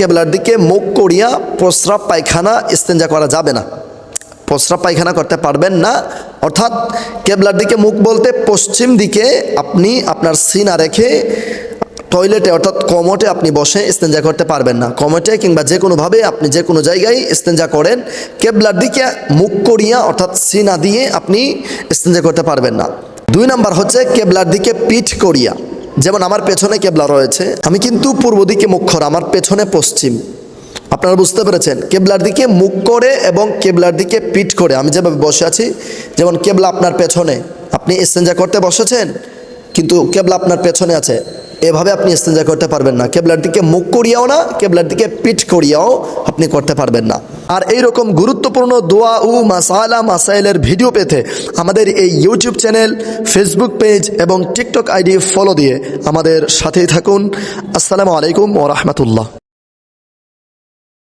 কেবলার দিকে মুখ করিয়া প্রস্রাব পায়খানা ইস্তেঞ্জা করা যাবে না, প্রস্রাব পায়খানা করতে পারবেন না। অর্থাৎ কেবলার দিকে মুখ বলতে পশ্চিম দিকে আপনি আপনার সিনা রেখে টয়লেটে অর্থাৎ কমোটে আপনি বসে ইস্তেঞ্জা করতে পারবেন না। কমোটে কিংবা যে কোনোভাবে আপনি যে কোনো জায়গায় ইস্তেঞ্জা করেন, কেবলার দিকে মুখ করিয়া অর্থাৎ সিনা দিয়ে আপনি ইস্তেঞ্জা করতে পারবেন না। 2 নাম্বার হচ্ছে কেবলার দিকে পিঠ করিয়া, যেমন আমার পেছনে কেবলা রয়েছে, আমি কিন্তু পূর্ব দিকে মুখ করা, আমার পেছনে পশ্চিম। আপনারা বুঝতে পেরেছেন? কেবলার দিকে মুখ করে এবং কেবলার দিকে পিঠ করে আমি যেভাবে বসে আছি, যেমন কেবলা আপনার পেছনে, আপনি ইস্তেঞ্জা করতে বসেছেন কিন্তু কেবলা আপনার পেছনে আছে, এভাবে আপনি ইস্তেঞ্জা করতে পারবেন না। কেবলার দিকে মুখ করিয়াও না, কেবলার দিকে পিঠ করিয়াও আপনি করতে পারবেন না। আর এইরকম গুরুত্বপূর্ণ দোয়া ও মাসাইলের ভিডিও পেতে আমাদের এই ইউটিউব চ্যানেল, ফেসবুক পেজ এবং টিকটক আইডি ফলো দিয়ে আমাদের সাথেই থাকুন। আসসালামু আলাইকুম ওয়া রাহমাতুল্লাহ।